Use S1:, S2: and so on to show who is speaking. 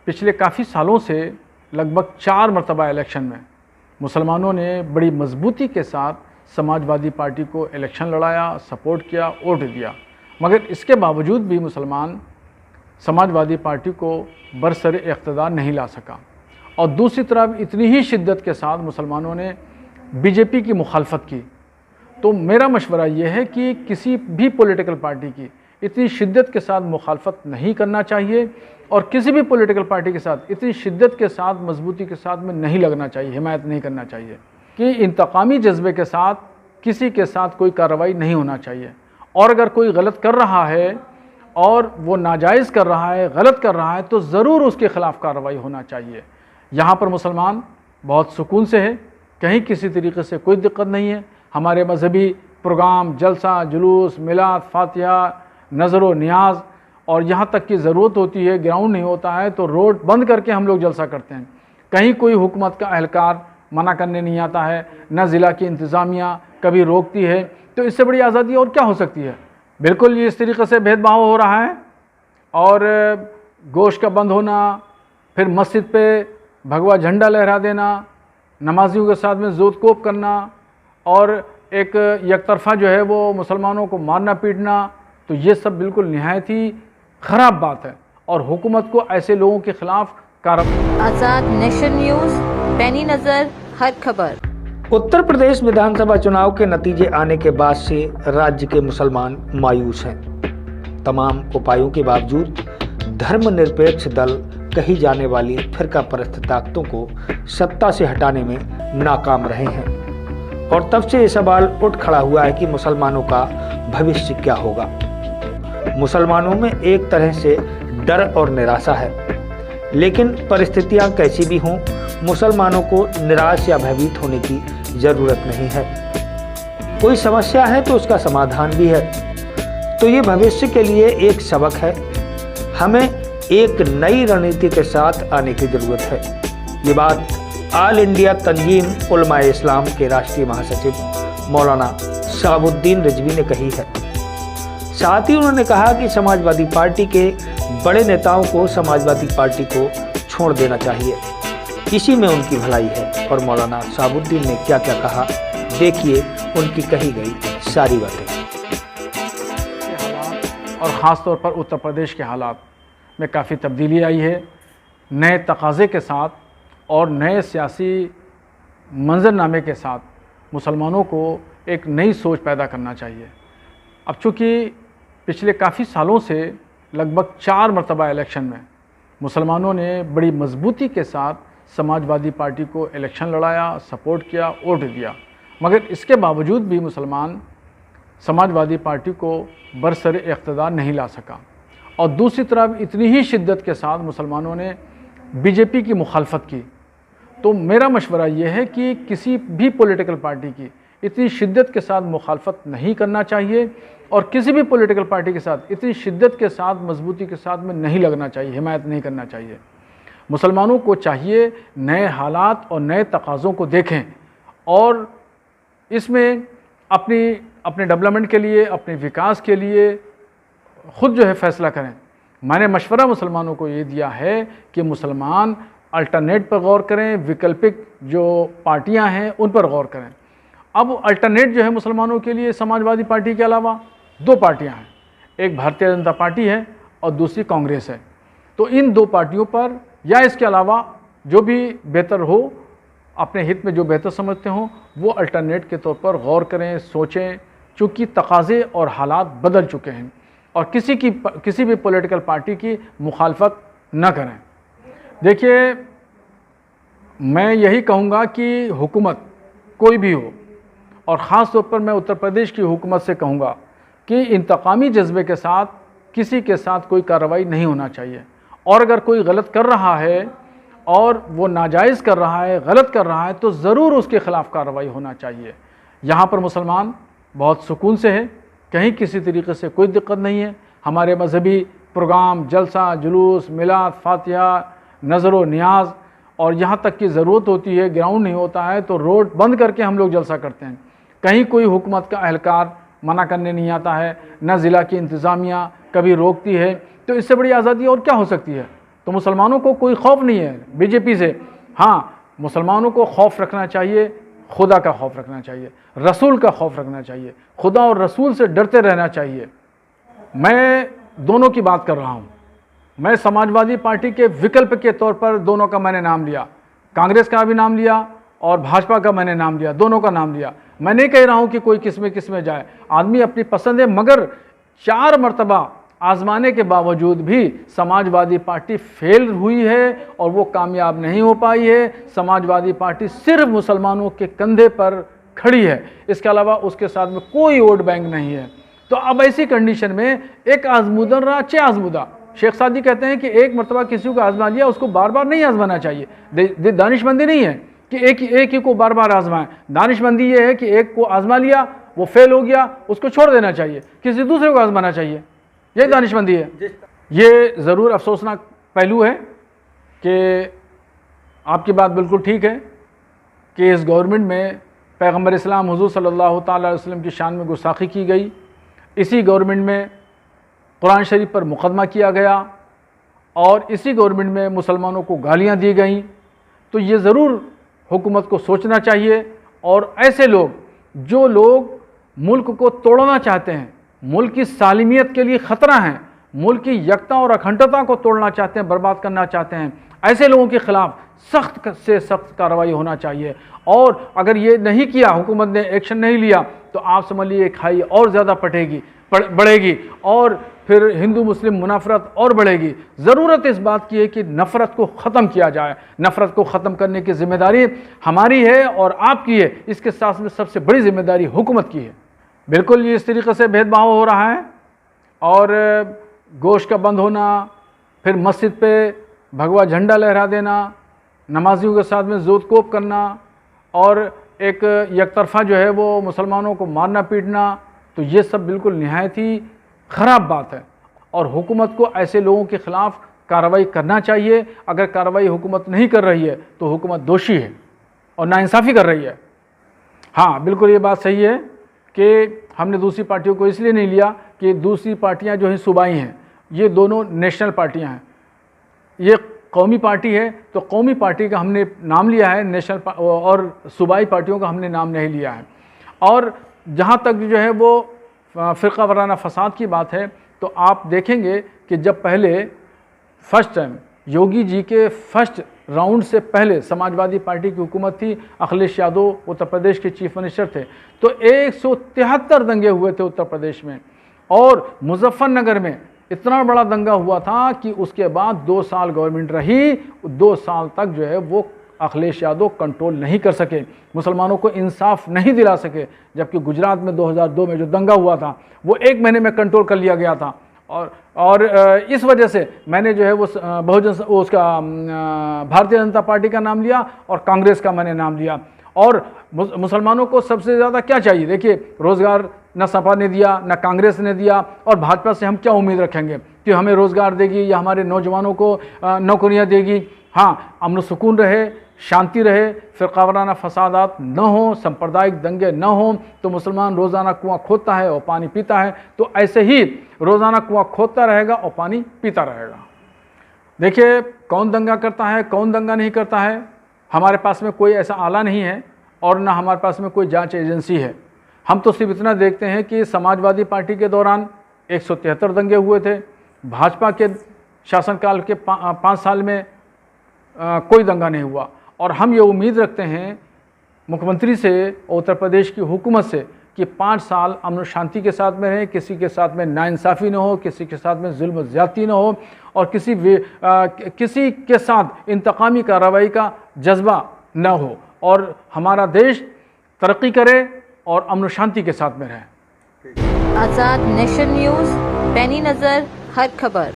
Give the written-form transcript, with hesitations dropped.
S1: पिछले काफ़ी सालों से लगभग 4 मरतबा इलेक्शन में मुसलमानों ने बड़ी मजबूती के साथ समाजवादी पार्टी को इलेक्शन लड़ाया, सपोर्ट किया, वोट दिया, मगर इसके बावजूद भी मुसलमान समाजवादी पार्टी को बरसर इक़्तिदार नहीं ला सका। और दूसरी तरफ इतनी ही शिद्दत के साथ मुसलमानों ने बीजेपी की मुखालफत की। तो मेरा मशवरा ये है कि किसी भी पॉलिटिकल पार्टी की इतनी शिद्दत के साथ मुखालफत नहीं करना चाहिए और किसी भी पॉलिटिकल पार्टी के साथ इतनी शिद्दत के साथ, मजबूती के साथ में नहीं लगना चाहिए, हिमायत नहीं करना चाहिए कि इंतकामी जज्बे के साथ किसी के साथ कोई कार्रवाई नहीं होना चाहिए। और अगर कोई गलत कर रहा है और वो नाजायज़ कर रहा है, गलत कर रहा है, तो ज़रूर उसके ख़िलाफ़ कार्रवाई होना चाहिए। यहाँ पर मुसलमान बहुत सुकून से है, कहीं किसी तरीके से कोई दिक्कत नहीं है। हमारे मजहबी प्रोग्राम, जलसा, जुलूस, मिलाद, फातिहा, नज़र व नियाज़, और यहाँ तक की ज़रूरत होती है, ग्राउंड नहीं होता है तो रोड बंद करके हम लोग जलसा करते हैं। कहीं कोई हुकूमत का अहलकार मना करने नहीं आता है, न ज़िला की इंतज़ामिया कभी रोकती है। तो इससे बड़ी आज़ादी और क्या हो सकती है। बिल्कुल ये इस तरीके से भेदभाव हो रहा है और गोश्त का बंद होना, फिर मस्जिद पे भगवा झंडा लहरा देना, नमाजियों के साथ में जोत कोप करना और एक यकतरफा जो है वो मुसलमानों को मारना पीटना, तो ये सब बिल्कुल निहायत ही ख़राब बात है और हुकूमत को ऐसे लोगों के ख़िलाफ़ कार्रवाई।
S2: आज़ाद नेशन न्यूज़, पैनी नज़र, हर खबर।
S3: उत्तर प्रदेश विधानसभा चुनाव के नतीजे आने के बाद से राज्य के मुसलमान मायूस हैं। तमाम उपायों के बावजूद धर्मनिरपेक्ष दल कही जाने वाली फिरका परस्त ताकतों को सत्ता से हटाने में नाकाम रहे हैं और तब से ये सवाल उठ खड़ा हुआ है कि मुसलमानों का भविष्य क्या होगा। मुसलमानों में एक तरह से डर और निराशा है, लेकिन परिस्थितियां कैसी भी हों, मुसलमानों को निराश या भयभीत होने की जरूरत नहीं है। कोई समस्या है तो उसका समाधान भी है। तो ये भविष्य के लिए एक सबक है। हमें एक नई रणनीति के साथ आने की जरूरत है। ये बात ऑल इंडिया तंजीम उलमाए इस्लाम के राष्ट्रीय महासचिव मौलाना शहाबुद्दीन रिजवी ने कही है। साथ ही उन्होंने कहा कि समाजवादी पार्टी के बड़े नेताओं को समाजवादी पार्टी को छोड़ देना चाहिए, इसी में उनकी भलाई है। और मौलाना शहाबुद्दीन ने क्या क्या कहा, देखिए उनकी कही गई सारी बातें।
S1: और ख़ास तौर पर उत्तर प्रदेश के हालात में काफ़ी तब्दीली आई है। नए तकाज़े के साथ और नए सियासी मंजरनामे के साथ मुसलमानों को एक नई सोच पैदा करना चाहिए। अब चूँकि पिछले काफ़ी सालों से लगभग 4 मरतबा इलेक्शन में मुसलमानों ने बड़ी मजबूती के साथ समाजवादी पार्टी को इलेक्शन लड़ाया, सपोर्ट किया, वोट दिया, मगर इसके बावजूद भी मुसलमान समाजवादी पार्टी को बरसर इक़्तिदार नहीं ला सका। और दूसरी तरफ इतनी ही शिद्दत के साथ मुसलमानों ने बीजेपी की मुखालफत की। तो मेरा मशवरा ये है कि किसी भी पॉलिटिकल पार्टी की इतनी शिद्दत के साथ मुखालफत नहीं करना चाहिए और किसी भी पॉलिटिकल पार्टी के साथ इतनी शिद्दत के साथ, मजबूती के साथ में नहीं लगना चाहिए, हिमायत नहीं करना चाहिए। मुसलमानों को चाहिए नए हालात और नए तकाज़ों को देखें और इसमें अपने डेवलपमेंट के लिए, अपने विकास के लिए ख़ुद जो है फ़ैसला करें। मैंने मशवरा मुसलमानों को ये दिया है कि मुसलमान अल्टरनेट पर गौर करें, विकल्पिक जो पार्टियां हैं उन पर गौर करें। अब अल्टरनेट जो है मुसलमानों के लिए समाजवादी पार्टी के अलावा 2 पार्टियां हैं, एक भारतीय जनता पार्टी है और दूसरी कांग्रेस है। तो इन 2 पार्टियों पर या इसके अलावा जो भी बेहतर हो, अपने हित में जो बेहतर समझते हों, वो अल्टरनेट के तौर पर गौर करें, सोचें, चूँकि तकाज़े और हालात बदल चुके हैं और किसी भी पॉलिटिकल पार्टी की मुखालफत न करें। देखिए, मैं यही कहूँगा कि हुकूमत कोई भी हो और ख़ास तौर पर मैं उत्तर प्रदेश की हुकूमत से कहूँगा कि इंतकामी जज्बे के साथ किसी के साथ कोई कार्रवाई नहीं होना चाहिए। और अगर कोई गलत कर रहा है और वो नाजायज़ कर रहा है, गलत कर रहा है, तो ज़रूर उसके ख़िलाफ़ कार्रवाई होना चाहिए। यहाँ पर मुसलमान बहुत सुकून से है, कहीं किसी तरीके से कोई दिक्कत नहीं है। हमारे मजहबी प्रोग्राम, जलसा, जुलूस, मिलाद, फातिहा, नज़र व नियाज़, और यहाँ तक की ज़रूरत होती है, ग्राउंड नहीं होता है तो रोड बंद करके हम लोग जलसा करते हैं। कहीं कोई हुकूमत का अहलकार मना करने नहीं आता है, न ज़िला की इंतज़ामिया कभी रोकती है। तो इससे बड़ी आज़ादी और क्या हो सकती है। तो मुसलमानों को कोई खौफ नहीं है बीजेपी से। हाँ, मुसलमानों को खौफ रखना चाहिए, खुदा का खौफ रखना चाहिए, रसूल का खौफ रखना चाहिए, खुदा और रसूल से डरते रहना चाहिए। मैं दोनों की बात कर रहा हूँ। मैं समाजवादी पार्टी के विकल्प के तौर पर दोनों का मैंने नाम लिया, कांग्रेस का भी नाम लिया और भाजपा का मैंने नाम लिया, दोनों का नाम लिया। मैं नहीं कह रहा हूँ कि कोई किस में जाए, आदमी अपनी पसंद है, मगर 4 मरतबा आजमाने के बावजूद भी समाजवादी पार्टी फेल हुई है और वो कामयाब नहीं हो पाई है। समाजवादी पार्टी सिर्फ मुसलमानों के कंधे पर खड़ी है, इसके अलावा उसके साथ में कोई वोट बैंक नहीं है। तो अब ऐसी कंडीशन में एक आजमूदन रहा चे आजमूदा। शेख सादी कहते हैं कि एक मरतबा किसी को आजमा लिया, उसको बार बार नहीं आजमाना चाहिए। दानिशमंदी नहीं है कि एक ही को बार बार आजमाएं। दानिशमंदी ये है कि एक को आजमा लिया, वो फेल हो गया, उसको छोड़ देना चाहिए, किसी दूसरे को आजमाना चाहिए। यही दानिशमंदी है। ये ज़रूर अफसोसनाक पहलू है कि आपकी बात बिल्कुल ठीक है कि इस गवर्नमेंट में पैगम्बर इस्लाम हुज़ूर सल्लल्लाहु ताला अलैहि वसल्लम की शान में गुस्ताखी की गई। इसी गवर्नमेंट में कुरान शरीफ पर मुकदमा किया गया और इसी गवर्नमेंट में मुसलमानों को गालियां दी गई। तो ये ज़रूर हुकूमत को सोचना चाहिए और ऐसे लोग जो लोग मुल्क को तोड़ना चाहते हैं, मुल्क की सालिमियत के लिए ख़तरा हैं, मुल्क की यकता और अखंडता को तोड़ना चाहते हैं, बर्बाद करना चाहते हैं, ऐसे लोगों के ख़िलाफ़ सख्त से सख्त कार्रवाई होना चाहिए। और अगर ये नहीं किया, हुकूमत ने एक्शन नहीं लिया, तो आप समझ लीजिए खाई और ज़्यादा बढ़ेगी और फिर हिंदू मुस्लिम मुनाफरत और बढ़ेगी। ज़रूरत इस बात की है कि नफ़रत को ख़त्म किया जाए। नफ़रत को ख़त्म करने की ज़िम्मेदारी हमारी है और आपकी है, इसके साथ में सबसे बड़ी ज़िम्मेदारी हुकूमत की है। बिल्कुल ये इस तरीक़े से भेदभाव हो रहा है और गोश्त का बंद होना, फिर मस्जिद पे भगवा झंडा लहरा देना, नमाजियों के साथ में जोतकोप करना और एक यकतरफा जो है वो मुसलमानों को मारना पीटना, तो ये सब बिल्कुल निहायत ही ख़राब बात है और हुकूमत को ऐसे लोगों के ख़िलाफ़ कार्रवाई करना चाहिए। अगर कार्रवाई हुकूमत नहीं कर रही है तो हुकूमत दोषी है और नाइंसाफ़ी कर रही है। हाँ, बिल्कुल ये बात सही है कि हमने दूसरी पार्टियों को इसलिए नहीं लिया कि दूसरी पार्टियां जो हैं सूबाई हैं, ये दोनों नेशनल पार्टियां हैं। ये कौमी पार्टी है तो कौमी पार्टी का हमने नाम लिया है, नेशनल और सूबाई पार्टियों का हमने नाम नहीं लिया है। और जहाँ तक जो है वो फ़िरक़ा वाराना फ़साद की बात है, तो आप देखेंगे कि जब पहले फर्स्ट टाइम योगी जी के फर्स्ट राउंड से पहले समाजवादी पार्टी की हुकूमत थी, अखिलेश यादव उत्तर प्रदेश के चीफ मिनिस्टर थे, तो 173 दंगे हुए थे उत्तर प्रदेश में और मुजफ्फरनगर में इतना बड़ा दंगा हुआ था कि उसके बाद 2 साल गवर्नमेंट रही, 2 साल तक जो है वो अखिलेश यादव कंट्रोल नहीं कर सके, मुसलमानों को इंसाफ नहीं दिला सके। जबकि गुजरात में 2002 में जो दंगा हुआ था वो 1 महीने में कंट्रोल कर लिया गया था और इस वजह से मैंने जो है वो भारतीय जनता पार्टी का नाम लिया और कांग्रेस का मैंने नाम लिया। और मुसलमानों को सबसे ज़्यादा क्या चाहिए? देखिए, रोज़गार न सपा ने दिया, न कांग्रेस ने दिया, और भाजपा से हम क्या उम्मीद रखेंगे कि हमें रोज़गार देगी या हमारे नौजवानों को नौकरियां देगी? हाँ, अमन सुकून रहे, शांति रहे, फ़िरक़ा वाराना फ़सादात न हो, सांप्रदायिक दंगे न हो, तो मुसलमान रोज़ाना कुआं खोदता है और पानी पीता है, तो ऐसे ही रोज़ाना कुआं खोदता रहेगा और पानी पीता रहेगा। देखिए, कौन दंगा करता है, कौन दंगा नहीं करता है, हमारे पास में कोई ऐसा आला नहीं है और ना हमारे पास में कोई जांच एजेंसी है। हम तो सिर्फ इतना देखते हैं कि समाजवादी पार्टी के दौरान 173 दंगे हुए थे, भाजपा के शासनकाल के 5 साल में कोई दंगा नहीं हुआ। और हम ये उम्मीद रखते हैं मुख्यमंत्री से, उत्तर प्रदेश की हुकूमत से, कि 5 साल अमन शांति के साथ में रहें, किसी के साथ में नाइंसाफ़ी न हो, किसी के साथ में जुल्म ज़्यादती न हो और किसी के साथ इंतकामी कार्रवाई का जज्बा न हो और हमारा देश तरक्की करे और अमन शांति के साथ में रहे।
S2: आज़ाद नेशन न्यूज़, पैनी नज़र, हर खबर।